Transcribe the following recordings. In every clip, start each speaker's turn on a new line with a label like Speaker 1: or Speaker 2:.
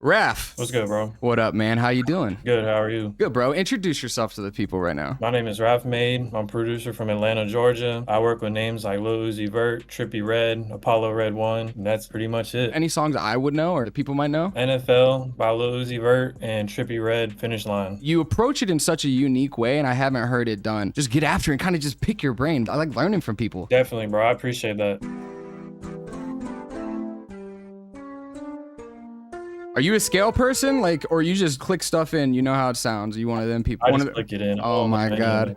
Speaker 1: Raf,
Speaker 2: What's good, bro?
Speaker 1: what up, man? How you doing?
Speaker 2: Good, how are you?
Speaker 1: Good, bro. Introduce yourself to the people right now.
Speaker 2: My name is Raf Made. I'm a producer from Atlanta, Georgia. I work with names like Lil Uzi Vert, Trippie Redd, Apollo Red One, and that's pretty much it.
Speaker 1: Any songs I would know or the people might know?
Speaker 2: NFL by Lil Uzi Vert and Trippie Redd, Finish Line.
Speaker 1: You approach it in such a unique way, and I haven't heard it done. Just get after it and kind of just pick your brain. I like learning from people.
Speaker 2: Definitely, bro. I appreciate that.
Speaker 1: Are you a scale person, like, or you just click stuff in? You know how it sounds. Are you one of them people?
Speaker 2: I
Speaker 1: One
Speaker 2: just
Speaker 1: of
Speaker 2: click it in.
Speaker 1: Oh my God.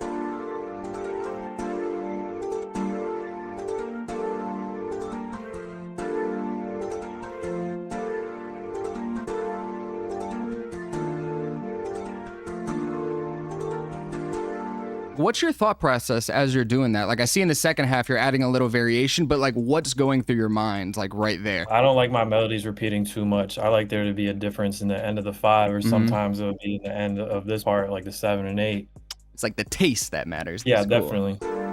Speaker 1: What's your thought process as you're doing that? Like, I see in the second half you're adding a little variation, but like, what's going through your mind, like right there?
Speaker 2: I don't like my melodies repeating too much. I like there to be a difference in the end of the 5, or sometimes it'll be in the end of this part, like the 7 and 8.
Speaker 1: It's like the taste that matters.
Speaker 2: Yeah,
Speaker 1: That's cool.
Speaker 2: definitely.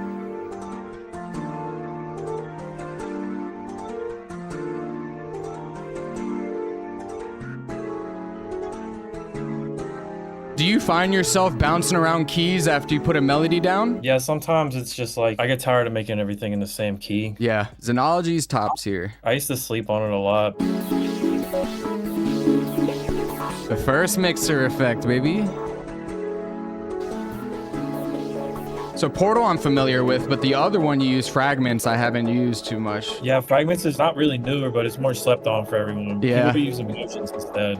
Speaker 1: Do you find yourself bouncing around keys after you put a melody down?
Speaker 2: Yeah, sometimes it's just like I get tired of making everything in the same key.
Speaker 1: Yeah, Xenology's tops here.
Speaker 2: I used to sleep on it a lot.
Speaker 1: The first mixer effect, baby. So Portal I'm familiar with, but the other one you use, Fragments, I haven't used too much.
Speaker 2: Yeah, Fragments is not really newer, but it's more slept on for everyone.
Speaker 1: Yeah.
Speaker 2: People be using Motions instead.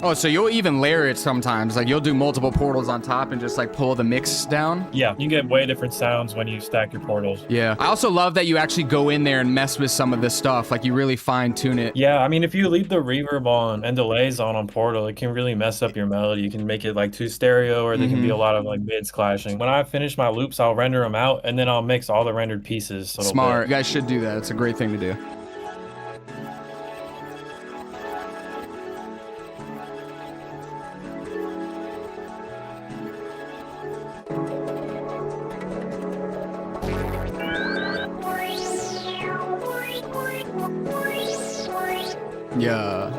Speaker 1: Oh, so you'll even layer it sometimes. Like you'll do multiple portals on top and just like pull the mix down.
Speaker 2: Yeah, you get way different sounds when you stack your portals.
Speaker 1: Yeah. I also love that you actually go in there and mess with some of this stuff. Like you really fine tune it.
Speaker 2: Yeah, I mean, if you leave the reverb on and delays on Portal, it can really mess up your melody. You can make it like too stereo, or there can be a lot of like mids clashing. When I finish my loops, I'll render them out and then I'll mix all the rendered pieces.
Speaker 1: Smart. You guys should do that. It's a great thing to do. Yeah.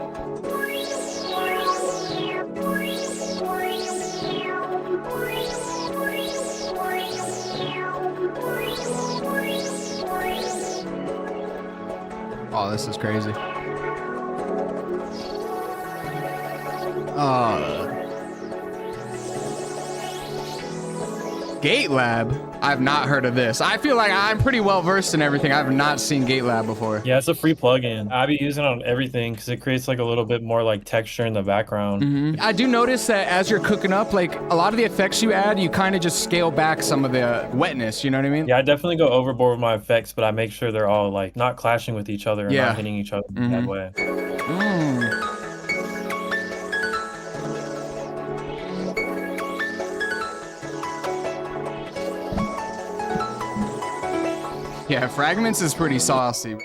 Speaker 1: Oh, this is crazy. Gate Lab? I've not heard of this. I feel like I'm pretty well versed in everything. I've not seen Gate Lab before.
Speaker 2: Yeah, it's a free plugin. I be using it on everything because it creates like a little bit more like texture in the background.
Speaker 1: I do notice that as you're cooking up, like a lot of the effects you add, you kind of just scale back some of the wetness, you know what I mean?
Speaker 2: Yeah, I definitely go overboard with my effects, but I make sure they're all like not clashing with each other and
Speaker 1: Yeah.
Speaker 2: not hitting each other in that way.
Speaker 1: Yeah, Fragments is pretty saucy.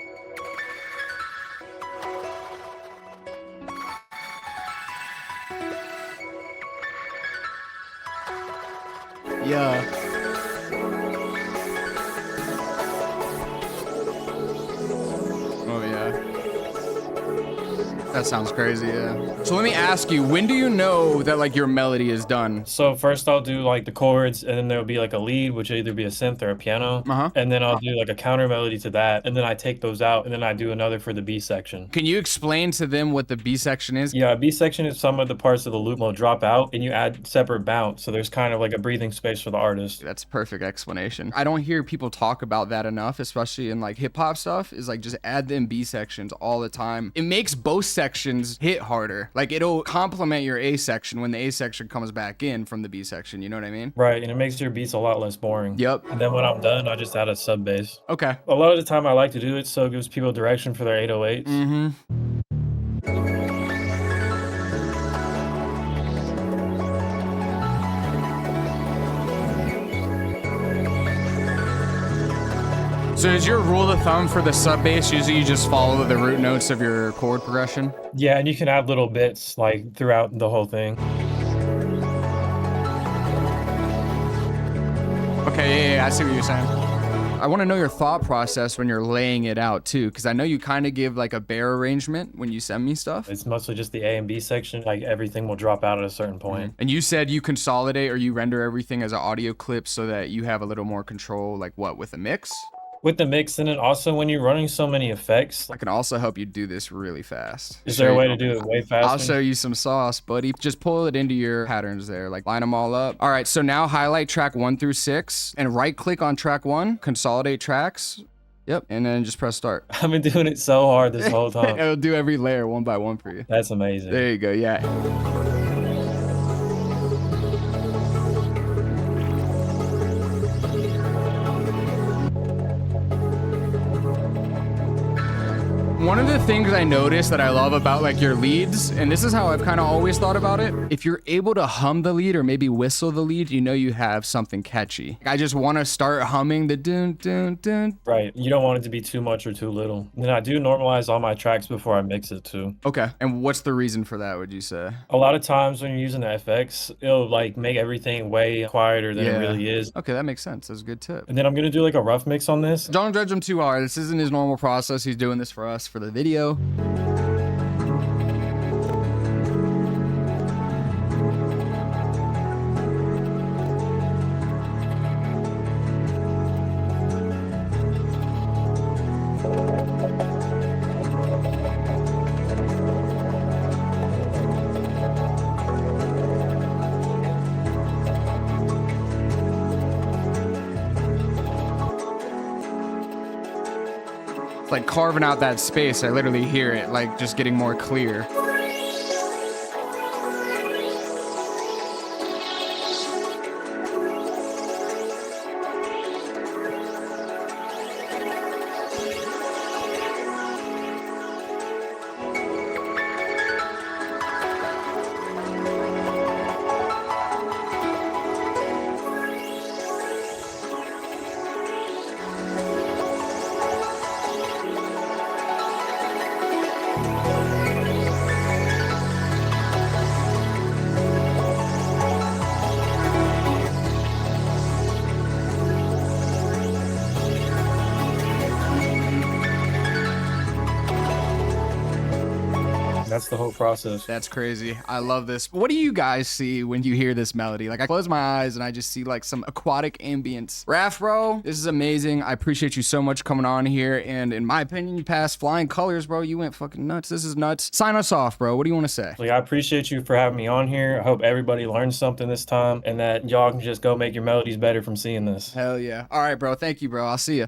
Speaker 1: Yeah. Oh, yeah. That sounds crazy, yeah. So let me ask you, when do you know that like your melody is done?
Speaker 2: So first I'll do like the chords, and then there'll be like a lead, which will either be a synth or a piano. And then I'll do like a counter melody to that, and then I take those out, and then I do another for the B section.
Speaker 1: Can you explain to them what the B section is?
Speaker 2: Yeah, B section is some of the parts of the loop will drop out, and you add separate bounce, so there's kind of like a breathing space for the artist.
Speaker 1: That's a perfect explanation. I don't hear people talk about that enough, especially in like hip hop stuff, is like just add them B sections all the time. It makes both sections hit harder. Like it'll complement your A section when the A section comes back in from the B section, you know what I mean?
Speaker 2: Right, and it makes your beats a lot less boring.
Speaker 1: Yep.
Speaker 2: And then when I'm done, I just add a sub bass.
Speaker 1: Okay.
Speaker 2: A lot of the time I like to do it so it gives people direction for their 808s.
Speaker 1: So is your rule of thumb for the sub bass usually you just follow the root notes of your chord progression?
Speaker 2: Yeah, and you can add little bits like throughout the whole thing.
Speaker 1: Yeah, I see what you're saying. I want to know your thought process when you're laying it out too, because I know you kind of give like a bare arrangement when you send me stuff.
Speaker 2: It's mostly just the A and B section. Like everything will drop out at a certain point.
Speaker 1: And you said you consolidate or you render everything as an audio clip so that you have a little more control, like what, with a mix?
Speaker 2: With the mix, and then also when you're running so many effects,
Speaker 1: I can also help you do this really fast.
Speaker 2: is there a way to do it way faster?
Speaker 1: I'll show you some sauce, buddy. Just pull it into your patterns there, like line them all up. All right, so now highlight track 1 through 6 and right click on track 1, consolidate tracks. Yep, and then just press start.
Speaker 2: I've been doing it so hard this whole time.
Speaker 1: It'll do every layer one by one for you.
Speaker 2: That's amazing.
Speaker 1: There you go, yeah. One of the things I noticed that I love about like your leads, and this is how I've kind of always thought about it, if you're able to hum the lead or maybe whistle the lead, you know you have something catchy. I just want to start humming the dun dun dun.
Speaker 2: Right, you don't want it to be too much or too little. And I do normalize all my tracks before I mix it too.
Speaker 1: Okay, and what's the reason for that, would you say?
Speaker 2: A lot of times when you're using the FX, it'll like make everything way quieter than it really is.
Speaker 1: Okay, that makes sense. That's a good tip.
Speaker 2: And then I'm gonna do like a rough mix on this.
Speaker 1: Don't judge him too hard. This isn't his normal process. He's doing this for us for the video. Like carving out that space, I literally hear it like just getting more clear.
Speaker 2: That's the whole process.
Speaker 1: That's crazy. I love this. What do you guys see when you hear this melody? Like I close my eyes and I just see like some aquatic ambience. Raph, bro, this is amazing. I appreciate you so much coming on here. And in my opinion, you passed flying colors, bro. You went fucking nuts. This is nuts. Sign us off, bro. What do you want to say?
Speaker 2: Like, I appreciate you for having me on here. I hope everybody learned something this time and that y'all can just go make your melodies better from seeing this.
Speaker 1: Hell yeah. All right, bro. Thank you, bro. I'll see you.